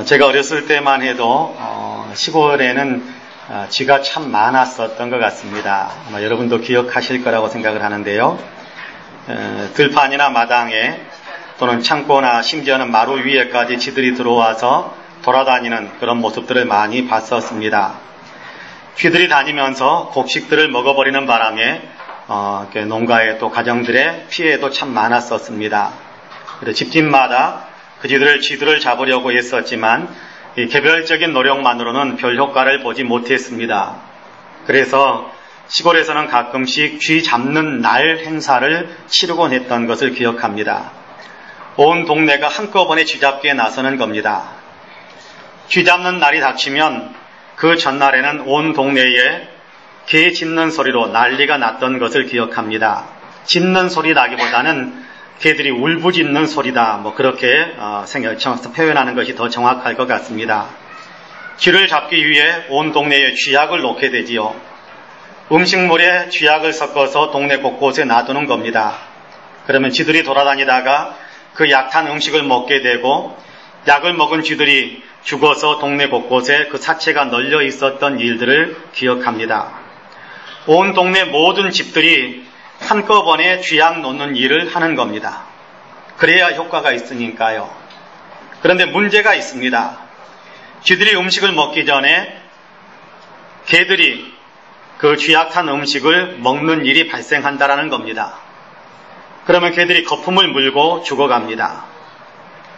제가 어렸을 때만 해도 시골에는 쥐가 참 많았었던 것 같습니다. 아마 여러분도 기억하실 거라고 생각을 하는데요. 들판이나 마당에 또는 창고나 심지어는 마루 위에까지 쥐들이 들어와서 돌아다니는 그런 모습들을 많이 봤었습니다. 쥐들이 다니면서 곡식들을 먹어버리는 바람에 농가에 또 가정들의 피해도 참 많았었습니다. 그래서 집집마다 그 쥐들을 잡으려고 했었지만 이 개별적인 노력만으로는 별 효과를 보지 못했습니다. 그래서 시골에서는 가끔씩 쥐 잡는 날 행사를 치르곤 했던 것을 기억합니다. 온 동네가 한꺼번에 쥐 잡기에 나서는 겁니다. 쥐 잡는 날이 닥치면 그 전날에는 온 동네에 개 짖는 소리로 난리가 났던 것을 기억합니다. 짖는 소리 나기보다는 개들이 울부짖는 소리다, 그렇게 표현하는 것이 더 정확할 것 같습니다. 쥐를 잡기 위해 온 동네에 쥐약을 놓게 되지요. 음식물에 쥐약을 섞어서 동네 곳곳에 놔두는 겁니다. 그러면 쥐들이 돌아다니다가 그 약한 음식을 먹게 되고 약을 먹은 쥐들이 죽어서 동네 곳곳에 그 사체가 널려 있었던 일들을 기억합니다. 온 동네 모든 집들이 한꺼번에 쥐약 놓는 일을 하는 겁니다. 그래야 효과가 있으니까요. 그런데 문제가 있습니다. 쥐들이 음식을 먹기 전에 개들이 그 쥐약한 음식을 먹는 일이 발생한다라는 겁니다. 그러면 개들이 거품을 물고 죽어갑니다.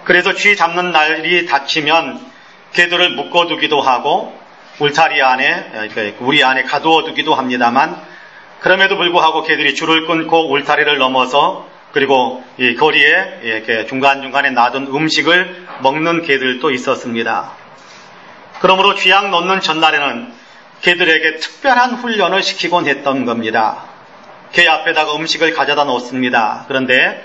그래서 쥐 잡는 날이 닥치면 개들을 묶어두기도 하고 울타리 안에, 우리 안에 가두어두기도 합니다만 그럼에도 불구하고 개들이 줄을 끊고 울타리를 넘어서 그리고 이 거리에 이렇게 중간중간에 놔둔 음식을 먹는 개들도 있었습니다. 그러므로 쥐약 놓는 전날에는 개들에게 특별한 훈련을 시키곤 했던 겁니다. 개 앞에다가 음식을 가져다 놓습니다. 그런데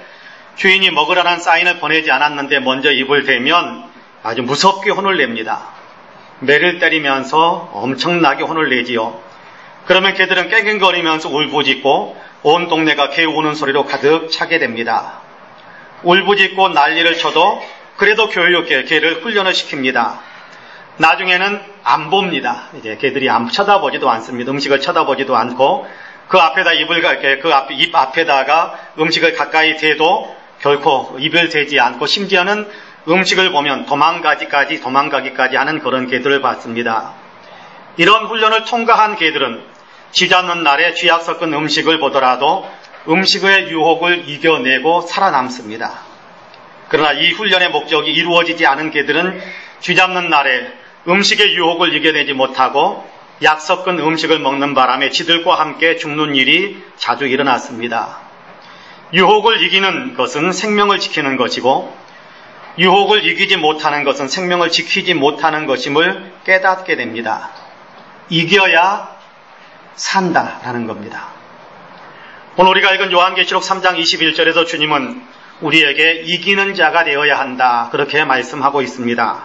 주인이 먹으라는 사인을 보내지 않았는데 먼저 입을 대면 아주 무섭게 혼을 냅니다. 매를 때리면서 엄청나게 혼을 내지요. 그러면 개들은 깽깽거리면서 울부짖고 온 동네가 개 우는 소리로 가득 차게 됩니다. 울부짖고 난리를 쳐도 그래도 교육에 개를 훈련을 시킵니다. 나중에는 안 봅니다. 이제 개들이 쳐다보지도 않습니다. 음식을 쳐다보지도 않고 그 앞에다 입 앞에다가 음식을 가까이 대도 결코 입을 대지 않고 심지어는 음식을 보면 도망가기까지 하는 그런 개들을 봤습니다. 이런 훈련을 통과한 개들은 쥐 잡는 날에 쥐약 섞은 음식을 보더라도 음식의 유혹을 이겨내고 살아남습니다. 그러나 이 훈련의 목적이 이루어지지 않은 개들은 쥐 잡는 날에 음식의 유혹을 이겨내지 못하고 약 섞은 음식을 먹는 바람에 쥐들과 함께 죽는 일이 자주 일어났습니다. 유혹을 이기는 것은 생명을 지키는 것이고 유혹을 이기지 못하는 것은 생명을 지키지 못하는 것임을 깨닫게 됩니다. 이겨야 산다라는 겁니다. 오늘 우리가 읽은 요한계시록 3장 21절에서 주님은 우리에게 이기는 자가 되어야 한다, 그렇게 말씀하고 있습니다.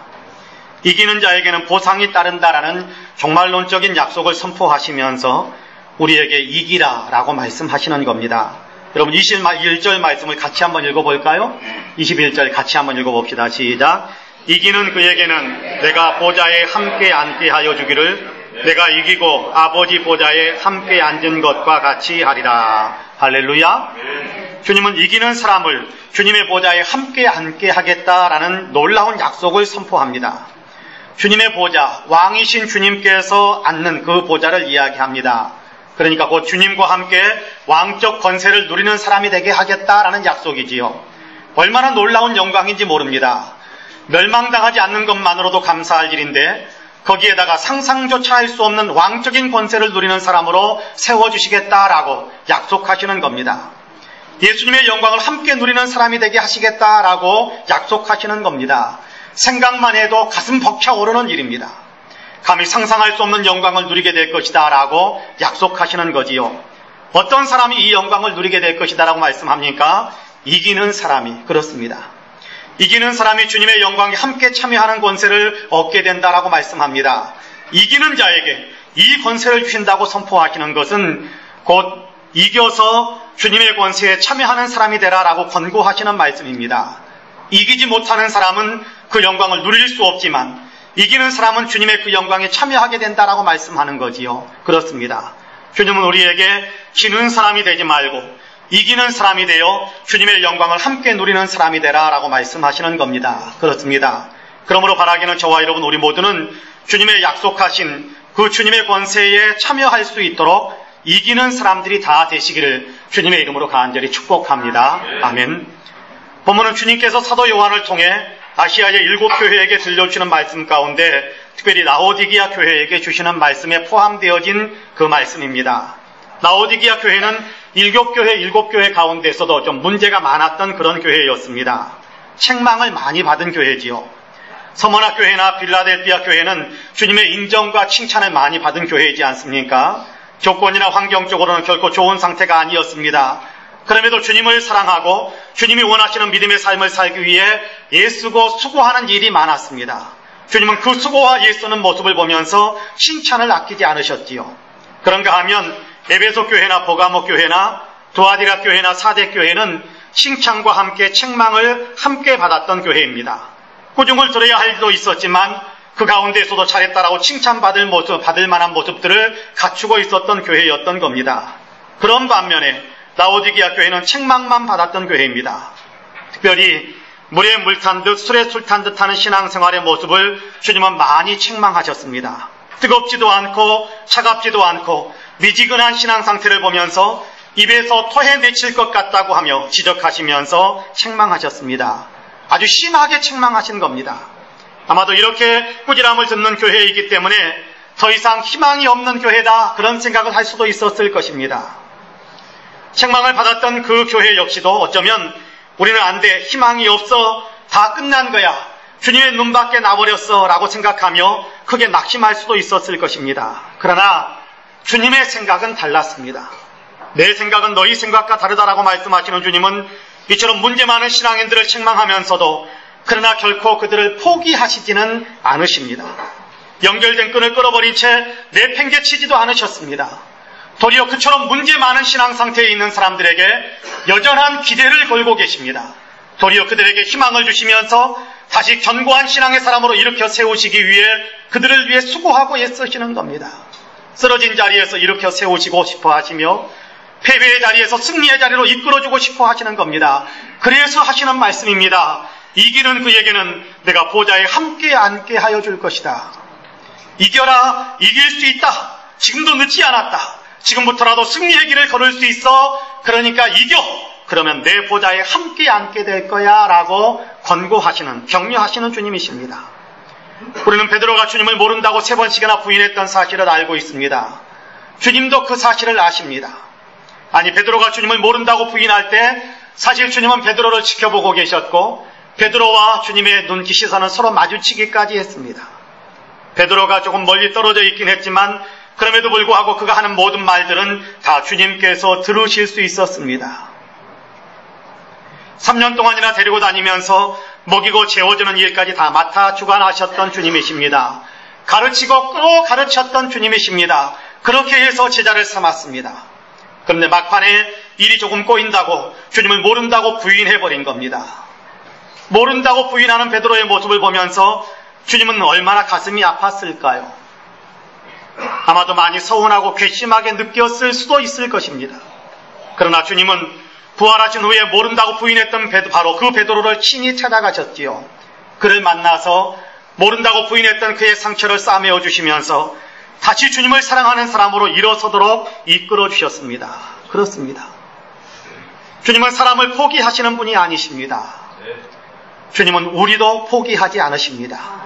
이기는 자에게는 보상이 따른다라는 종말론적인 약속을 선포하시면서 우리에게 이기라라고 말씀하시는 겁니다. 여러분 21절 말씀을 같이 한번 읽어볼까요? 21절 같이 한번 읽어봅시다. 시작. 이기는 그에게는 내가 보좌에 함께 앉게 하여 주기를 내가 이기고 아버지 보좌에 함께 앉은 것과 같이 하리라. 할렐루야. 주님은 이기는 사람을 주님의 보좌에 함께 앉게 하겠다라는 놀라운 약속을 선포합니다. 주님의 보좌, 왕이신 주님께서 앉는 그 보좌를 이야기합니다. 그러니까 곧 주님과 함께 왕적 권세를 누리는 사람이 되게 하겠다라는 약속이지요. 얼마나 놀라운 영광인지 모릅니다. 멸망당하지 않는 것만으로도 감사할 일인데 거기에다가 상상조차 할 수 없는 왕적인 권세를 누리는 사람으로 세워주시겠다라고 약속하시는 겁니다. 예수님의 영광을 함께 누리는 사람이 되게 하시겠다라고 약속하시는 겁니다. 생각만 해도 가슴 벅차오르는 일입니다. 감히 상상할 수 없는 영광을 누리게 될 것이다 라고 약속하시는 거지요. 어떤 사람이 이 영광을 누리게 될 것이다 라고 말씀합니까? 이기는 사람이 그렇습니다. 이기는 사람이 주님의 영광에 함께 참여하는 권세를 얻게 된다라고 말씀합니다. 이기는 자에게 이 권세를 주신다고 선포하시는 것은 곧 이겨서 주님의 권세에 참여하는 사람이 되라라고 권고하시는 말씀입니다. 이기지 못하는 사람은 그 영광을 누릴 수 없지만 이기는 사람은 주님의 그 영광에 참여하게 된다라고 말씀하는 거지요. 그렇습니다. 주님은 우리에게 지는 사람이 되지 말고 이기는 사람이 되어 주님의 영광을 함께 누리는 사람이 되라라고 말씀하시는 겁니다. 그렇습니다. 그러므로 바라기는 저와 여러분 우리 모두는 주님의 약속하신 그 주님의 권세에 참여할 수 있도록 이기는 사람들이 다 되시기를 주님의 이름으로 간절히 축복합니다. 아멘. 본문은 주님께서 사도 요한을 통해 아시아의 7 교회에게 들려주시는 말씀 가운데 특별히 라오디게아 교회에게 주시는 말씀에 포함되어진 그 말씀입니다. 라오디게아 교회는 7교회 7교회 가운데서도 좀 문제가 많았던 그런 교회였습니다. 책망을 많이 받은 교회지요. 서머나 교회나 빌라델피아 교회는 주님의 인정과 칭찬을 많이 받은 교회이지 않습니까? 조건이나 환경적으로는 결코 좋은 상태가 아니었습니다. 그럼에도 주님을 사랑하고 주님이 원하시는 믿음의 삶을 살기 위해 애쓰고 수고하는 일이 많았습니다. 주님은 그 수고와 애쓰는 모습을 보면서 칭찬을 아끼지 않으셨지요. 그런가 하면 에베소 교회나 버가모 교회나 두아디라 교회나 사대 교회는 칭찬과 함께 책망을 함께 받았던 교회입니다. 꾸중을 들어야 할 일도 있었지만 그 가운데에서도 잘했다라고 칭찬받을 만한 모습들을 갖추고 있었던 교회였던 겁니다. 그런 반면에 라오디게아 교회는 책망만 받았던 교회입니다. 특별히 물에 물 탄 듯 술에 술 탄 듯 하는 신앙생활의 모습을 주님은 많이 책망하셨습니다. 뜨겁지도 않고 차갑지도 않고 미지근한 신앙 상태를 보면서 입에서 토해내칠 것 같다고 하며 지적하시면서 책망하셨습니다. 아주 심하게 책망하신 겁니다. 아마도 이렇게 꾸지람을 듣는 교회이기 때문에 더 이상 희망이 없는 교회다 그런 생각을 할 수도 있었을 것입니다. 책망을 받았던 그 교회 역시도 어쩌면 우리는 안 돼, 희망이 없어, 다 끝난 거야, 주님의 눈 밖에 나버렸어 라고 생각하며 크게 낙심할 수도 있었을 것입니다. 그러나 주님의 생각은 달랐습니다. 내 생각은 너희 생각과 다르다라고 말씀하시는 주님은 이처럼 문제 많은 신앙인들을 책망하면서도 그러나 결코 그들을 포기하시지는 않으십니다. 연결된 끈을 끌어버린 채 내팽개치지도 않으셨습니다. 도리어 그처럼 문제 많은 신앙 상태에 있는 사람들에게 여전한 기대를 걸고 계십니다. 도리어 그들에게 희망을 주시면서 다시 견고한 신앙의 사람으로 일으켜 세우시기 위해 그들을 위해 수고하고 애쓰시는 겁니다. 쓰러진 자리에서 일으켜 세우시고 싶어 하시며 패배의 자리에서 승리의 자리로 이끌어주고 싶어 하시는 겁니다. 그래서 하시는 말씀입니다. 이기는 그에게는 내가 보좌에 함께 앉게 하여 줄 것이다. 이겨라, 이길 수 있다. 지금도 늦지 않았다. 지금부터라도 승리의 길을 걸을 수 있어. 그러니까 이겨. 그러면 내 보좌에 함께 앉게 될 거야 라고 권고하시는, 격려하시는 주님이십니다. 우리는 베드로가 주님을 모른다고 3번씩이나 부인했던 사실을 알고 있습니다. 주님도 그 사실을 아십니다. 아니, 베드로가 주님을 모른다고 부인할 때 사실 주님은 베드로를 지켜보고 계셨고 베드로와 주님의 눈기 시선은 서로 마주치기까지 했습니다. 베드로가 조금 멀리 떨어져 있긴 했지만 그럼에도 불구하고 그가 하는 모든 말들은 다 주님께서 들으실 수 있었습니다. 3년 동안이나 데리고 다니면서 먹이고 재워주는 일까지 다 맡아 주관하셨던 주님이십니다. 가르치고 또 가르쳤던 주님이십니다. 그렇게 해서 제자를 삼았습니다. 그런데 막판에 일이 조금 꼬인다고 주님을 모른다고 부인해버린 겁니다. 모른다고 부인하는 베드로의 모습을 보면서 주님은 얼마나 가슴이 아팠을까요? 아마도 많이 서운하고 괘씸하게 느꼈을 수도 있을 것입니다. 그러나 주님은 부활하신 후에 모른다고 부인했던 바로 그 베드로를 친히 찾아가셨지요. 그를 만나서 모른다고 부인했던 그의 상처를 싸매어 주시면서 다시 주님을 사랑하는 사람으로 일어서도록 이끌어 주셨습니다. 그렇습니다. 주님은 사람을 포기하시는 분이 아니십니다. 주님은 우리도 포기하지 않으십니다.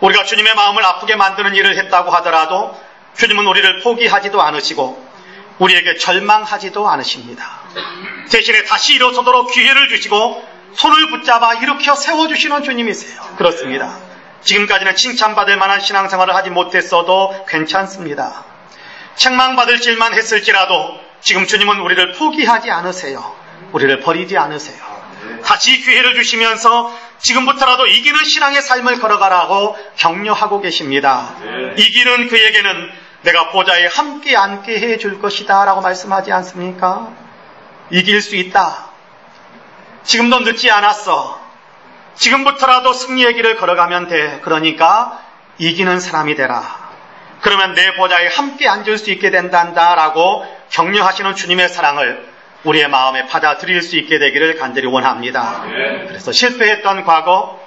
우리가 주님의 마음을 아프게 만드는 일을 했다고 하더라도 주님은 우리를 포기하지도 않으시고 우리에게 절망하지도 않으십니다. 대신에 다시 일어서도록 기회를 주시고 손을 붙잡아 일으켜 세워주시는 주님이세요. 그렇습니다. 지금까지는 칭찬받을 만한 신앙생활을 하지 못했어도 괜찮습니다. 책망받을 일만 했을지라도 지금 주님은 우리를 포기하지 않으세요. 우리를 버리지 않으세요. 다시 기회를 주시면서 지금부터라도 이기는 신앙의 삶을 걸어가라고 격려하고 계십니다. 이기는 그에게는 내가 보좌에 함께 앉게 해줄 것이다 라고 말씀하지 않습니까? 이길 수 있다. 지금도 늦지 않았어. 지금부터라도 승리의 길을 걸어가면 돼. 그러니까 이기는 사람이 되라. 그러면 내 보좌에 함께 앉을 수 있게 된단다라고 격려하시는 주님의 사랑을 우리의 마음에 받아들일 수 있게 되기를 간절히 원합니다. 그래서 실패했던 과거,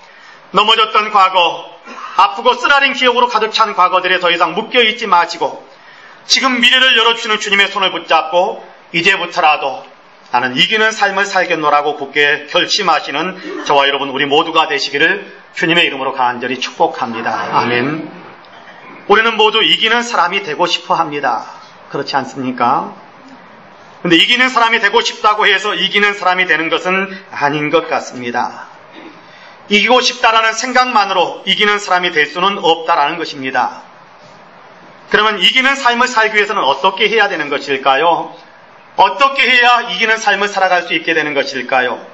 넘어졌던 과거, 아프고 쓰라린 기억으로 가득 찬 과거들에 더 이상 묶여있지 마시고 지금 미래를 열어주시는 주님의 손을 붙잡고 이제부터라도 나는 이기는 삶을 살겠노라고 굳게 결심하시는 저와 여러분 우리 모두가 되시기를 주님의 이름으로 간절히 축복합니다. 아멘. 우리는 모두 이기는 사람이 되고 싶어 합니다. 그렇지 않습니까? 근데 이기는 사람이 되고 싶다고 해서 이기는 사람이 되는 것은 아닌 것 같습니다. 이기고 싶다라는 생각만으로 이기는 사람이 될 수는 없다라는 것입니다. 그러면 이기는 삶을 살기 위해서는 어떻게 해야 되는 것일까요? 어떻게 해야 이기는 삶을 살아갈 수 있게 되는 것일까요?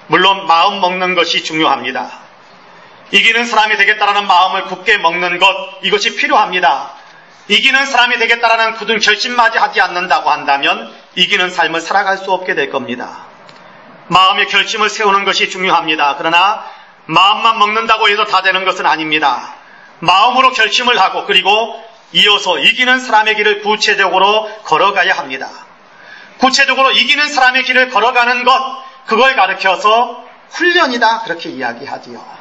물론 마음 먹는 것이 중요합니다. 이기는 사람이 되겠다라는 마음을 굳게 먹는 것, 이것이 필요합니다. 이기는 사람이 되겠다라는 굳은 결심마저 하지 않는다고 한다면 이기는 삶을 살아갈 수 없게 될 겁니다. 마음의 결심을 세우는 것이 중요합니다. 그러나 마음만 먹는다고 해서 다 되는 것은 아닙니다. 마음으로 결심을 하고 그리고 이어서 이기는 사람의 길을 구체적으로 걸어가야 합니다. 구체적으로 이기는 사람의 길을 걸어가는 것, 그걸 가르쳐서 훈련이다 그렇게 이야기하지요.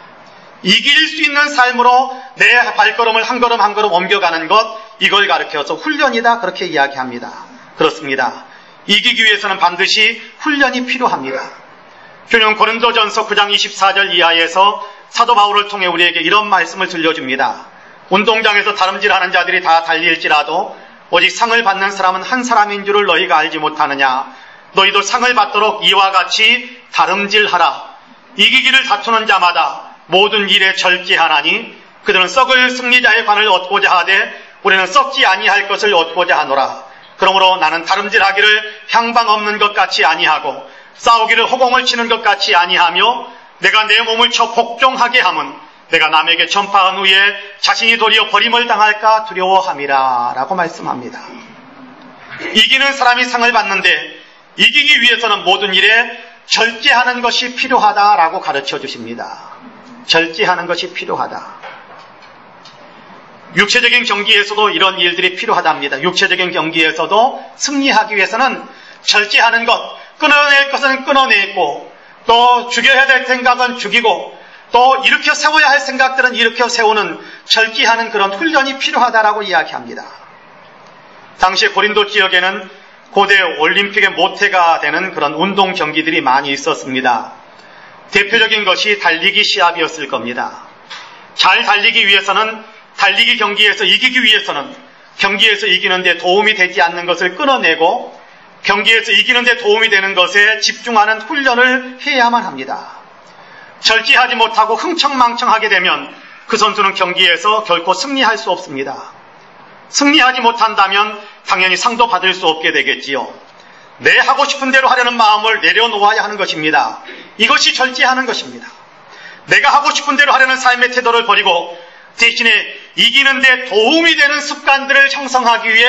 이길 수 있는 삶으로 내 발걸음을 한 걸음 한 걸음 옮겨가는 것, 이걸 가르쳐서 훈련이다 그렇게 이야기합니다. 그렇습니다. 이기기 위해서는 반드시 훈련이 필요합니다. 교훈 고린도전서 9장 24절 이하에서 사도 바울을 통해 우리에게 이런 말씀을 들려줍니다. 운동장에서 다름질하는 자들이 다 달릴지라도 오직 상을 받는 사람은 한 사람인 줄을 너희가 알지 못하느냐. 너희도 상을 받도록 이와 같이 다름질하라. 이기기를 다투는 자마다 모든 일에 절제하나니 그들은 썩을 승리자의 관을 얻고자 하되 우리는 썩지 아니할 것을 얻고자 하노라. 그러므로 나는 다름질하기를 향방 없는 것 같이 아니하고 싸우기를 호공을 치는 것 같이 아니하며 내가 내 몸을 쳐 복종하게 함은 내가 남에게 전파한 후에 자신이 도리어 버림을 당할까 두려워함이라 라고 말씀합니다. 이기는 사람이 상을 받는데 이기기 위해서는 모든 일에 절제하는 것이 필요하다라고 가르쳐 주십니다. 절제하는 것이 필요하다. 육체적인 경기에서도 이런 일들이 필요하답니다. 육체적인 경기에서도 승리하기 위해서는 절제하는 것, 끊어낼 것은 끊어내고 또 죽여야 될 생각은 죽이고 또 일으켜 세워야 할 생각들은 일으켜 세우는 절제하는 그런 훈련이 필요하다라고 이야기합니다. 당시 고린도 지역에는 고대 올림픽의 모태가 되는 그런 운동 경기들이 많이 있었습니다. 대표적인 것이 달리기 시합이었을 겁니다. 잘 달리기 위해서는 달리기 경기에서 이기기 위해서는 경기에서 이기는 데 도움이 되지 않는 것을 끊어내고 경기에서 이기는 데 도움이 되는 것에 집중하는 훈련을 해야만 합니다. 절제하지 못하고 흥청망청하게 되면 그 선수는 경기에서 결코 승리할 수 없습니다. 승리하지 못한다면 당연히 상도 받을 수 없게 되겠지요. 내 하고 싶은 대로 하려는 마음을 내려놓아야 하는 것입니다. 이것이 절제하는 것입니다. 내가 하고 싶은 대로 하려는 삶의 태도를 버리고 대신에 이기는 데 도움이 되는 습관들을 형성하기 위해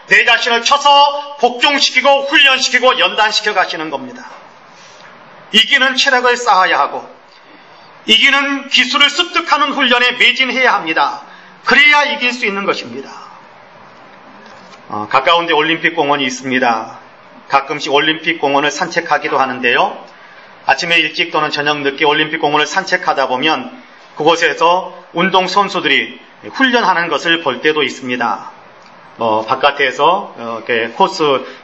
내 자신을 쳐서 복종시키고 훈련시키고 연단시켜 가시는 겁니다. 이기는 체력을 쌓아야 하고 이기는 기술을 습득하는 훈련에 매진해야 합니다. 그래야 이길 수 있는 것입니다. 가까운 데 올림픽 공원이 있습니다. 가끔씩 올림픽 공원을 산책하기도 하는데요. 아침에 일찍 또는 저녁 늦게 올림픽 공원을 산책하다 보면 그곳에서 운동선수들이 훈련하는 것을 볼 때도 있습니다. 바깥에서 이렇게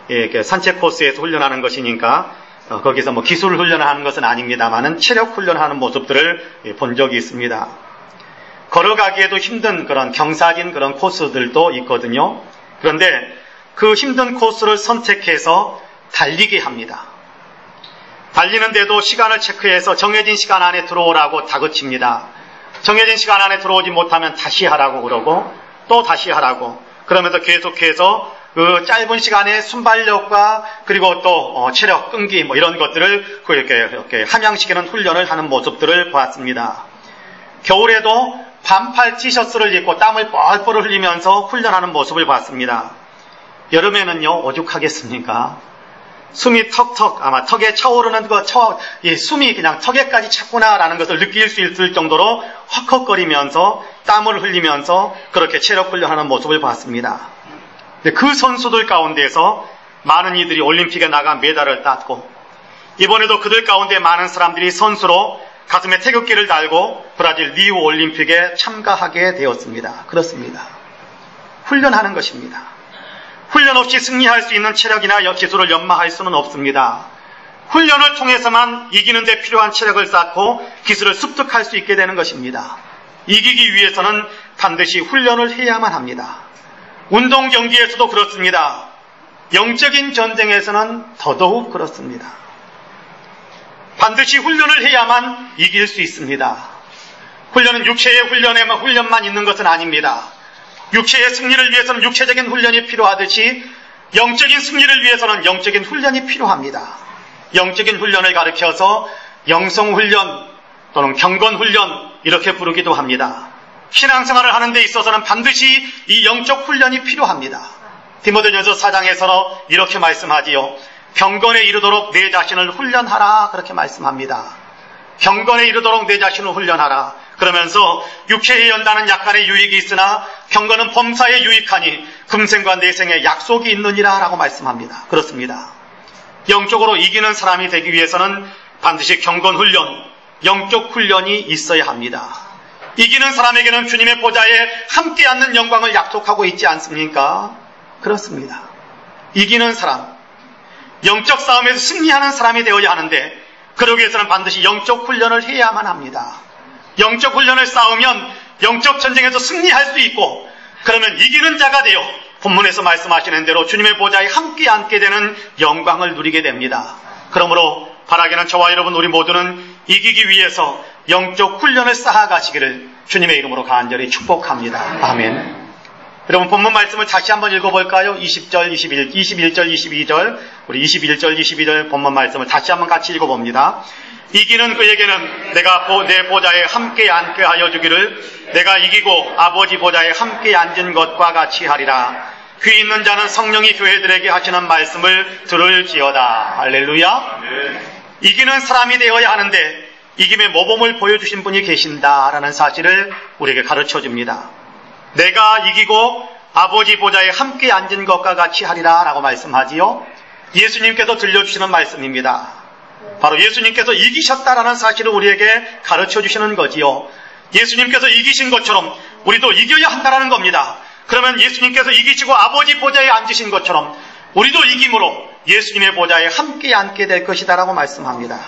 이렇게 산책 코스에서 훈련하는 것이니까 거기서 기술 훈련을 하는 것은 아닙니다만은 체력 훈련하는 모습들을 본 적이 있습니다. 걸어가기에도 힘든 그런 경사진 그런 코스들도 있거든요. 그런데 그 힘든 코스를 선택해서 달리게 합니다. 달리는데도 시간을 체크해서 정해진 시간 안에 들어오라고 다그칩니다. 정해진 시간 안에 들어오지 못하면 다시 하라고 그러고 또 다시 하라고 그러면서 계속해서 그 짧은 시간에 순발력과 그리고 또 체력, 끈기 이런 것들을 이렇게 함양시키는 훈련을 하는 모습들을 보았습니다. 겨울에도 반팔 티셔츠를 입고 땀을 뻘뻘 흘리면서 훈련하는 모습을 봤습니다. 여름에는요 오죽하겠습니까? 숨이 턱턱, 아마 턱에 차오르는 숨이 그냥 턱에까지 찼구나라는 것을 느낄 수 있을 정도로 헉헉거리면서 땀을 흘리면서 그렇게 체력 훈련하는 모습을 봤습니다. 그 선수들 가운데서 많은 이들이 올림픽에 나가 메달을 땄고, 이번에도 그들 가운데 많은 사람들이 선수로 가슴에 태극기를 달고 브라질 리우 올림픽에 참가하게 되었습니다. 그렇습니다. 훈련하는 것입니다. 훈련 없이 승리할 수 있는 체력이나 기술을 연마할 수는 없습니다. 훈련을 통해서만 이기는 데 필요한 체력을 쌓고 기술을 습득할 수 있게 되는 것입니다. 이기기 위해서는 반드시 훈련을 해야만 합니다. 운동 경기에서도 그렇습니다. 영적인 전쟁에서는 더더욱 그렇습니다. 반드시 훈련을 해야만 이길 수 있습니다. 훈련은 육체의 훈련만 있는 것은 아닙니다. 육체의 승리를 위해서는 육체적인 훈련이 필요하듯이 영적인 승리를 위해서는 영적인 훈련이 필요합니다. 영적인 훈련을 가리켜서 영성훈련 또는 경건훈련 이렇게 부르기도 합니다. 신앙생활을 하는 데 있어서는 반드시 이 영적 훈련이 필요합니다. 디모데전서 4장에서 이렇게 말씀하지요. 경건에 이르도록 내 자신을 훈련하라 그렇게 말씀합니다. 경건에 이르도록 내 자신을 훈련하라. 그러면서 육체에 연다는 약간의 유익이 있으나 경건은 범사에 유익하니 금생과 내생에 약속이 있느니라 라고 말씀합니다. 그렇습니다. 영적으로 이기는 사람이 되기 위해서는 반드시 경건훈련, 영적 훈련이 있어야 합니다. 이기는 사람에게는 주님의 보좌에 함께 앉는 영광을 약속하고 있지 않습니까? 그렇습니다. 이기는 사람, 영적 싸움에서 승리하는 사람이 되어야 하는데 그러기 위해서는 반드시 영적 훈련을 해야만 합니다. 영적 훈련을 쌓으면 영적 전쟁에서 승리할 수 있고 그러면 이기는 자가 되어 본문에서 말씀하시는 대로 주님의 보좌에 함께 앉게 되는 영광을 누리게 됩니다. 그러므로 바라기는 저와 여러분 우리 모두는 이기기 위해서 영적 훈련을 쌓아가시기를 주님의 이름으로 간절히 축복합니다. 아멘. 여러분 본문 말씀을 다시 한번 읽어볼까요? 20절, 21절, 22절 우리 21절, 22절 본문 말씀을 다시 한번 같이 읽어봅니다. 이기는 그에게는 내가 내 보좌에 함께 앉게 하여 주기를 내가 이기고 아버지 보좌에 함께 앉은 것과 같이 하리라. 귀 있는 자는 성령이 교회들에게 하시는 말씀을 들을지어다. 할렐루야. 이기는 사람이 되어야 하는데 이김의 모범을 보여주신 분이 계신다라는 사실을 우리에게 가르쳐 줍니다. 내가 이기고 아버지 보좌에 함께 앉은 것과 같이 하리라 라고 말씀하지요. 예수님께서 들려주시는 말씀입니다. 바로 예수님께서 이기셨다라는 사실을 우리에게 가르쳐 주시는 거지요. 예수님께서 이기신 것처럼 우리도 이겨야 한다라는 겁니다. 그러면 예수님께서 이기시고 아버지 보좌에 앉으신 것처럼 우리도 이김으로 예수님의 보좌에 함께 앉게 될 것이다라고 말씀합니다.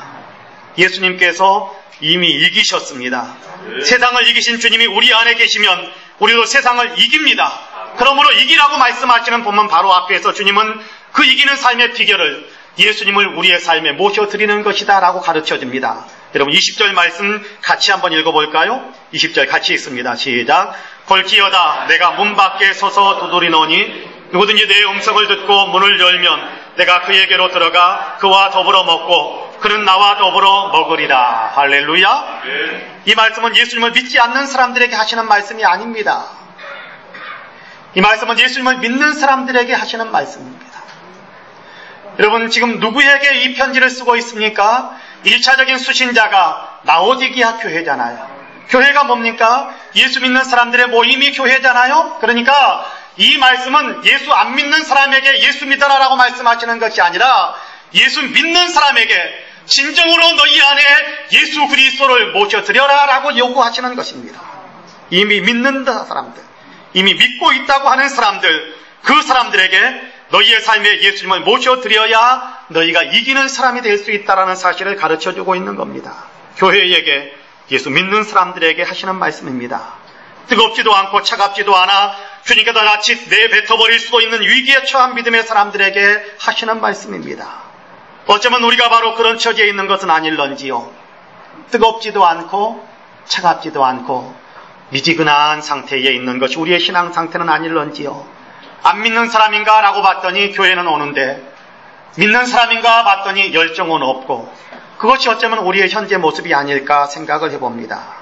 예수님께서 이미 이기셨습니다. 세상을 이기신 주님이 우리 안에 계시면 우리도 세상을 이깁니다. 그러므로 이기라고 말씀하시는 본문 바로 앞에서 주님은 그 이기는 삶의 비결을 예수님을 우리의 삶에 모셔드리는 것이다 라고 가르쳐줍니다. 여러분 20절 말씀 같이 한번 읽어볼까요? 20절 같이 읽습니다. 시작. 볼지어다 내가 문 밖에 서서 두드리노니 누구든지 내 음성을 듣고 문을 열면 내가 그에게로 들어가 그와 더불어 먹고 그는 나와 더불어 먹으리라. 할렐루야. 이 말씀은 예수님을 믿지 않는 사람들에게 하시는 말씀이 아닙니다. 이 말씀은 예수님을 믿는 사람들에게 하시는 말씀입니다. 여러분 지금 누구에게 이 편지를 쓰고 있습니까? 1차적인 수신자가 라오디게아 교회잖아요. 교회가 뭡니까? 예수 믿는 사람들의 모임이 교회잖아요. 그러니까 이 말씀은 예수 안 믿는 사람에게 예수 믿어라라고 말씀하시는 것이 아니라 예수 믿는 사람에게 진정으로 너희 안에 예수 그리스도를 모셔드려라라고 요구하시는 것입니다. 이미 믿는 사람들, 이미 믿고 있다고 하는 사람들, 그 사람들에게 너희의 삶에 예수님을 모셔드려야 너희가 이기는 사람이 될 수 있다는 사실을 가르쳐주고 있는 겁니다. 교회에게 예수 믿는 사람들에게 하시는 말씀입니다. 뜨겁지도 않고 차갑지도 않아 주님께서 낯이 내뱉어버릴 수도 있는 위기에 처한 믿음의 사람들에게 하시는 말씀입니다. 어쩌면 우리가 바로 그런 처지에 있는 것은 아닐런지요. 뜨겁지도 않고 차갑지도 않고 미지근한 상태에 있는 것이 우리의 신앙 상태는 아닐런지요. 안 믿는 사람인가 라고 봤더니 교회는 오는데 믿는 사람인가 봤더니 열정은 없고 그것이 어쩌면 우리의 현재 모습이 아닐까 생각을 해봅니다.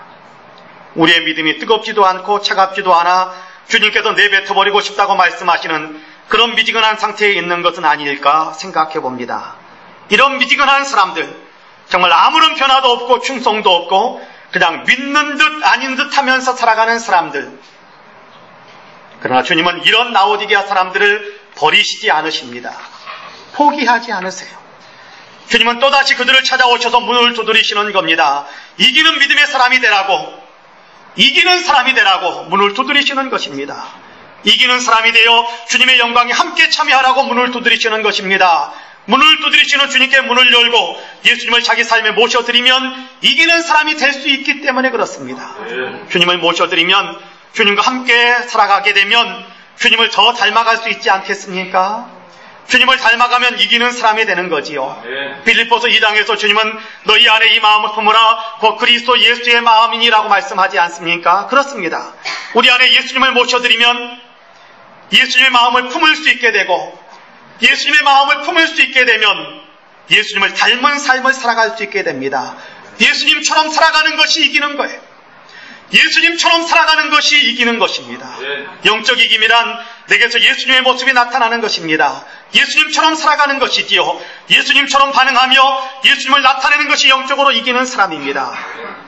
우리의 믿음이 뜨겁지도 않고 차갑지도 않아 주님께서 내뱉어버리고 싶다고 말씀하시는 그런 미지근한 상태에 있는 것은 아닐까 생각해 봅니다. 이런 미지근한 사람들, 정말 아무런 변화도 없고 충성도 없고 그냥 믿는 듯 아닌 듯 하면서 살아가는 사람들. 그러나 주님은 이런 라오디게아 사람들을 버리시지 않으십니다. 포기하지 않으세요. 주님은 또다시 그들을 찾아오셔서 문을 두드리시는 겁니다. 이기는 믿음의 사람이 되라고, 이기는 사람이 되라고 문을 두드리시는 것입니다. 이기는 사람이 되어 주님의 영광에 함께 참여하라고 문을 두드리시는 것입니다. 문을 두드리시는 주님께 문을 열고 예수님을 자기 삶에 모셔드리면 이기는 사람이 될 수 있기 때문에 그렇습니다. 주님을 모셔드리면 주님과 함께 살아가게 되면 주님을 더 닮아갈 수 있지 않겠습니까? 주님을 닮아가면 이기는 사람이 되는 거지요. 빌립보서 2장에서 주님은 너희 안에 이 마음을 품으라 곧 그리스도 예수의 마음이니라고 말씀하지 않습니까? 그렇습니다. 우리 안에 예수님을 모셔드리면 예수님의 마음을 품을 수 있게 되고 예수님의 마음을 품을 수 있게 되면 예수님을 닮은 삶을 살아갈 수 있게 됩니다. 예수님처럼 살아가는 것이 이기는 거예요. 예수님처럼 살아가는 것이 이기는 것입니다. 영적 이김이란 내게서 예수님의 모습이 나타나는 것입니다. 예수님처럼 살아가는 것이지요. 예수님처럼 반응하며 예수님을 나타내는 것이 영적으로 이기는 사람입니다.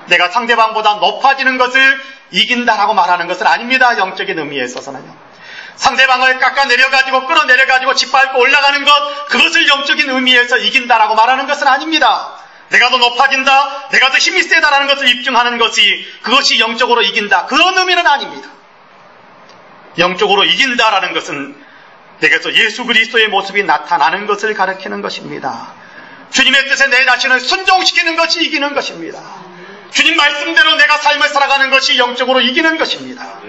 내가 상대방보다 높아지는 것을 이긴다라고 말하는 것은 아닙니다. 영적인 의미에 있어서는요. 상대방을 깎아내려가지고 끌어내려가지고 짓밟고 올라가는 것, 그것을 영적인 의미에서 이긴다라고 말하는 것은 아닙니다. 내가 더 높아진다, 내가 더 힘이 세다라는 것을 입증하는 것이, 그것이 영적으로 이긴다, 그런 의미는 아닙니다. 영적으로 이긴다라는 것은 내게서 예수 그리스도의 모습이 나타나는 것을 가리키는 것입니다. 주님의 뜻에 내 자신을 순종시키는 것이 이기는 것입니다. 주님 말씀대로 내가 삶을 살아가는 것이 영적으로 이기는 것입니다.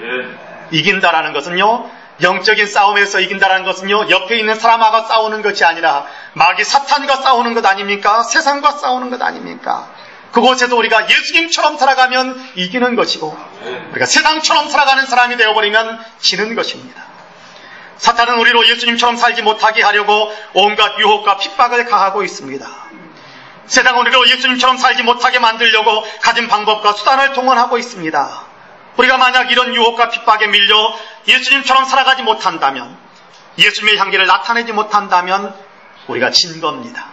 이긴다라는 것은요, 영적인 싸움에서 이긴다는 것은요, 옆에 있는 사람하고 싸우는 것이 아니라 마귀 사탄과 싸우는 것 아닙니까? 세상과 싸우는 것 아닙니까? 그곳에서 우리가 예수님처럼 살아가면 이기는 것이고 우리가 세상처럼 살아가는 사람이 되어버리면 지는 것입니다. 사탄은 우리로 예수님처럼 살지 못하게 하려고 온갖 유혹과 핍박을 가하고 있습니다. 세상은 우리로 예수님처럼 살지 못하게 만들려고 가진 방법과 수단을 동원하고 있습니다. 우리가 만약 이런 유혹과 핍박에 밀려 예수님처럼 살아가지 못한다면, 예수님의 향기를 나타내지 못한다면 우리가 진 겁니다.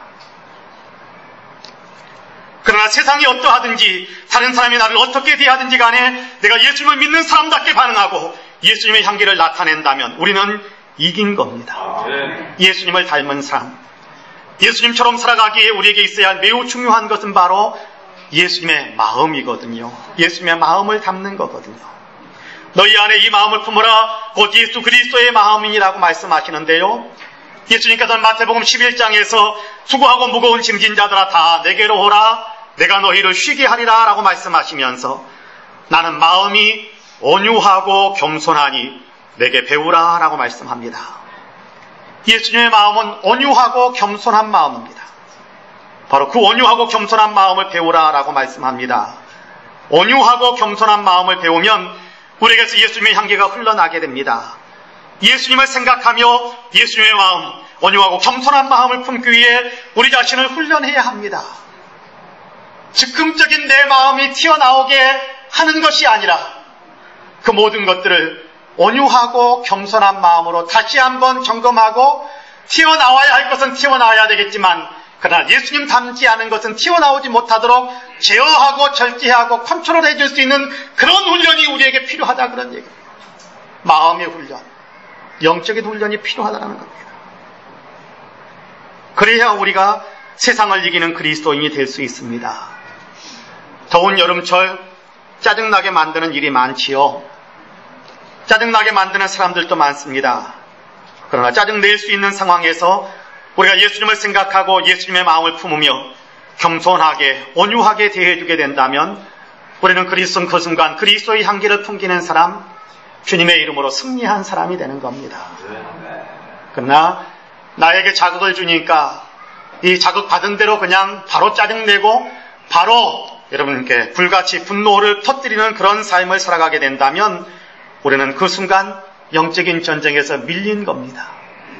그러나 세상이 어떠하든지 다른 사람이 나를 어떻게 대하든지 간에 내가 예수님을 믿는 사람답게 반응하고 예수님의 향기를 나타낸다면 우리는 이긴 겁니다. 예수님을 닮은 사람, 예수님처럼 살아가기에 우리에게 있어야 할 매우 중요한 것은 바로 예수님의 마음이거든요. 예수님의 마음을 담는 거거든요. 너희 안에 이 마음을 품으라 곧 예수 그리스도의 마음이라고 말씀하시는데요. 예수님께서는 마태복음 11장에서 수고하고 무거운 짐진 자들아 다 내게로 오라 내가 너희를 쉬게 하리라 라고 말씀하시면서 나는 마음이 온유하고 겸손하니 내게 배우라 라고 말씀합니다. 예수님의 마음은 온유하고 겸손한 마음입니다. 바로 그 온유하고 겸손한 마음을 배우라 라고 말씀합니다. 온유하고 겸손한 마음을 배우면 우리에게서 예수님의 향기가 흘러나게 됩니다. 예수님을 생각하며 예수님의 마음, 온유하고 겸손한 마음을 품기 위해 우리 자신을 훈련해야 합니다. 즉흥적인 내 마음이 튀어나오게 하는 것이 아니라 그 모든 것들을 온유하고 겸손한 마음으로 다시 한번 점검하고 튀어나와야 할 것은 튀어나와야 되겠지만 그러나 예수님 닮지 않은 것은 튀어나오지 못하도록 제어하고 절제하고 컨트롤해 줄 수 있는 그런 훈련이 우리에게 필요하다 그런 얘기입니다. 마음의 훈련, 영적인 훈련이 필요하다는 겁니다. 그래야 우리가 세상을 이기는 그리스도인이 될 수 있습니다. 더운 여름철 짜증나게 만드는 일이 많지요. 짜증나게 만드는 사람들도 많습니다. 그러나 짜증낼 수 있는 상황에서 우리가 예수님을 생각하고 예수님의 마음을 품으며 겸손하게 온유하게 대해주게 된다면 우리는 그 순간 그리스도의 향기를 풍기는 사람, 주님의 이름으로 승리한 사람이 되는 겁니다. 그러나 나에게 자극을 주니까 이 자극받은 대로 그냥 바로 짜증내고 바로 여러분께 불같이 분노를 터뜨리는 그런 삶을 살아가게 된다면 우리는 그 순간 영적인 전쟁에서 밀린 겁니다.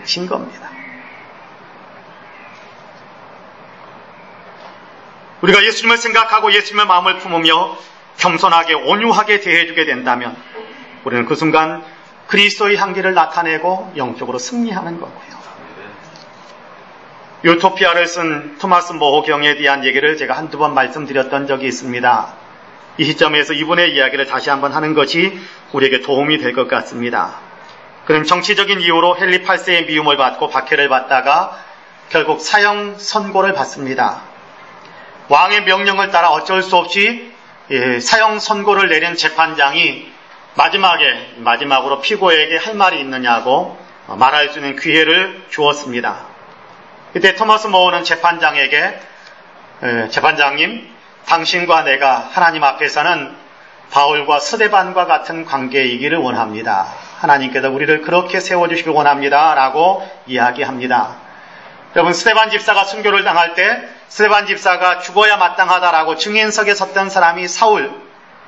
진 겁니다. 우리가 예수님을 생각하고 예수님의 마음을 품으며 겸손하게 온유하게 대해주게 된다면 우리는 그 순간 그리스도의 향기를 나타내고 영적으로 승리하는 거고요. 유토피아를 쓴 토마스 모호 경에 대한 얘기를 제가 한두 번 말씀드렸던 적이 있습니다. 이 시점에서 이분의 이야기를 다시 한번 하는 것이 우리에게 도움이 될 것 같습니다. 그는 정치적인 이유로 헨리 8세의 미움을 받고 박해를 받다가 결국 사형 선고를 받습니다. 왕의 명령을 따라 어쩔 수 없이 사형 선고를 내린 재판장이 마지막으로 피고에게 할 말이 있느냐고 말할 수 있는 기회를 주었습니다. 그때 토마스 모어는 재판장에게 재판장님, 당신과 내가 하나님 앞에서는 바울과 스데반과 같은 관계이기를 원합니다. 하나님께서 우리를 그렇게 세워주시길 원합니다. 라고 이야기합니다. 여러분, 스데반 집사가 순교를 당할 때 스데반 집사가 죽어야 마땅하다라고 증인석에 섰던 사람이 사울,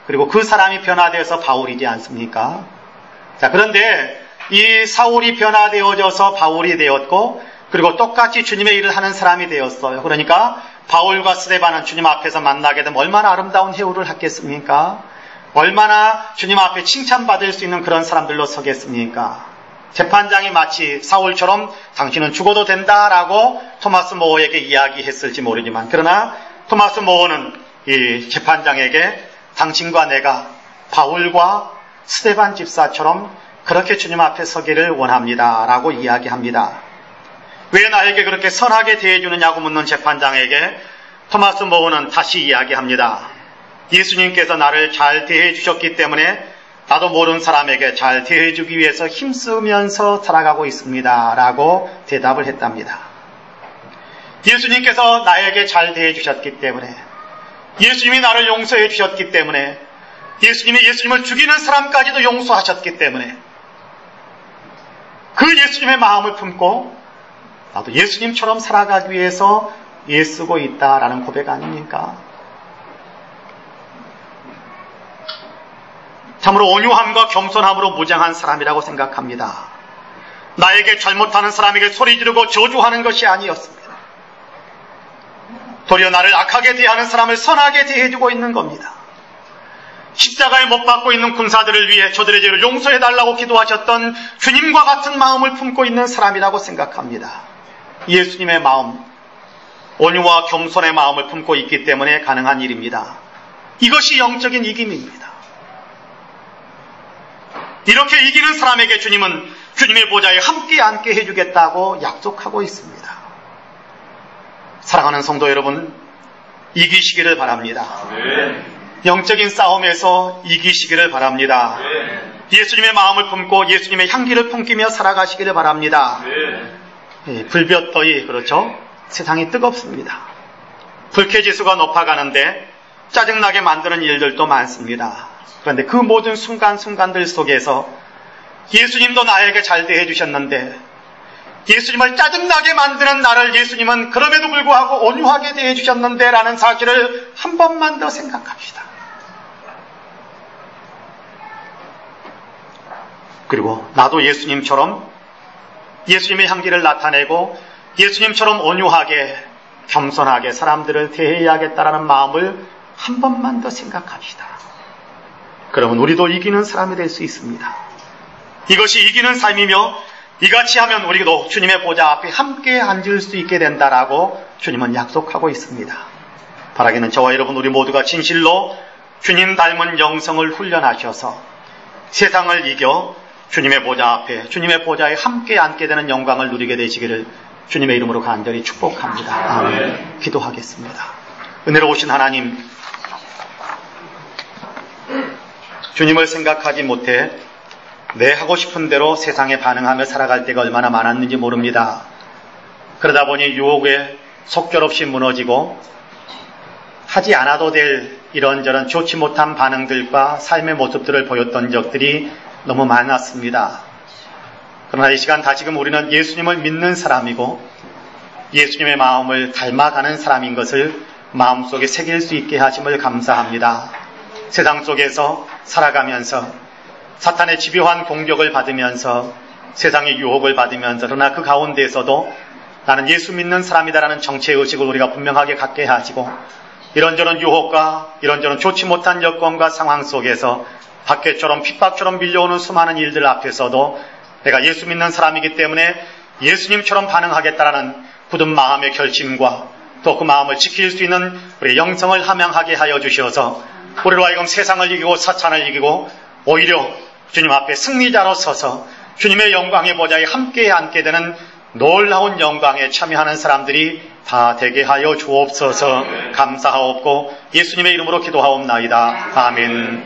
그리고 그 사람이 변화되어서 바울이지 않습니까? 자, 그런데 이 사울이 변화되어져서 바울이 되었고, 그리고 똑같이 주님의 일을 하는 사람이 되었어요. 그러니까 바울과 스데반은 주님 앞에서 만나게 되면 얼마나 아름다운 해우를 하겠습니까? 얼마나 주님 앞에 칭찬받을 수 있는 그런 사람들로 서겠습니까? 재판장이 마치 사울처럼 당신은 죽어도 된다라고 토마스 모어에게 이야기했을지 모르지만, 그러나 토마스 모어는 이 재판장에게 당신과 내가 바울과 스데반 집사처럼 그렇게 주님 앞에 서기를 원합니다. 라고 이야기합니다. 왜 나에게 그렇게 선하게 대해주느냐고 묻는 재판장에게 토마스 모어는 다시 이야기합니다. 예수님께서 나를 잘 대해주셨기 때문에 나도 모르는 사람에게 잘 대해주기 위해서 힘쓰면서 살아가고 있습니다. 라고 대답을 했답니다. 예수님께서 나에게 잘 대해주셨기 때문에, 예수님이 나를 용서해 주셨기 때문에, 예수님이 예수님을 죽이는 사람까지도 용서하셨기 때문에 그 예수님의 마음을 품고 나도 예수님처럼 살아가기 위해서 애쓰고 있다라는 고백 아닙니까? 참으로 온유함과 겸손함으로 무장한 사람이라고 생각합니다. 나에게 잘못하는 사람에게 소리 지르고 저주하는 것이 아니었습니다. 도리어 나를 악하게 대하는 사람을 선하게 대해주고 있는 겁니다. 십자가에 못 박고 있는 군사들을 위해 저들의 죄를 용서해달라고 기도하셨던 주님과 같은 마음을 품고 있는 사람이라고 생각합니다. 예수님의 마음, 온유와 겸손의 마음을 품고 있기 때문에 가능한 일입니다. 이것이 영적인 이김입니다. 이렇게 이기는 사람에게 주님은 주님의 보좌에 함께 앉게 해주겠다고 약속하고 있습니다. 사랑하는 성도 여러분, 이기시기를 바랍니다. 영적인 싸움에서 이기시기를 바랍니다. 예수님의 마음을 품고 예수님의 향기를 품기며 살아가시기를 바랍니다. 불볕더위, 그렇죠? 세상이 뜨겁습니다. 불쾌지수가 높아가는데 짜증나게 만드는 일들도 많습니다. 그런데 그 모든 순간순간들 속에서 예수님도 나에게 잘 대해주셨는데, 예수님을 짜증나게 만드는 나를 예수님은 그럼에도 불구하고 온유하게 대해주셨는데 라는 사실을 한 번만 더 생각합시다. 그리고 나도 예수님처럼 예수님의 향기를 나타내고 예수님처럼 온유하게 겸손하게 사람들을 대해야겠다라는 마음을 한 번만 더 생각합시다. 그러면 우리도 이기는 사람이 될 수 있습니다. 이것이 이기는 삶이며 이같이 하면 우리도 주님의 보좌 앞에 함께 앉을 수 있게 된다라고 주님은 약속하고 있습니다. 바라기는 저와 여러분 우리 모두가 진실로 주님 닮은 영성을 훈련하셔서 세상을 이겨 주님의 보좌 앞에 주님의 보좌에 함께 앉게 되는 영광을 누리게 되시기를 주님의 이름으로 간절히 축복합니다. 아멘. 기도하겠습니다. 은혜로우신 하나님, 주님을 생각하지 못해 내 하고 싶은 대로 세상에 반응하며 살아갈 때가 얼마나 많았는지 모릅니다. 그러다 보니 유혹에 속절없이 무너지고 하지 않아도 될 이런저런 좋지 못한 반응들과 삶의 모습들을 보였던 적들이 너무 많았습니다. 그러나 이 시간 다시금 우리는 예수님을 믿는 사람이고 예수님의 마음을 닮아가는 사람인 것을 마음속에 새길 수 있게 하심을 감사합니다. 세상 속에서 살아가면서 사탄의 집요한 공격을 받으면서 세상의 유혹을 받으면서 그러나 그 가운데에서도 나는 예수 믿는 사람이다라는 정체의식을 우리가 분명하게 갖게 하시고 이런저런 유혹과 이런저런 좋지 못한 여건과 상황 속에서 박해처럼 핍박처럼 밀려오는 수많은 일들 앞에서도 내가 예수 믿는 사람이기 때문에 예수님처럼 반응하겠다라는 굳은 마음의 결심과 또 그 마음을 지킬 수 있는 우리의 영성을 함양하게 하여 주셔서 우리로 하여금 세상을 이기고 사탄을 이기고 오히려 주님 앞에 승리자로 서서 주님의 영광의 보좌에 함께 앉게 되는 놀라운 영광에 참여하는 사람들이 다 되게 하여 주옵소서. 감사하옵고 예수님의 이름으로 기도하옵나이다. 아멘.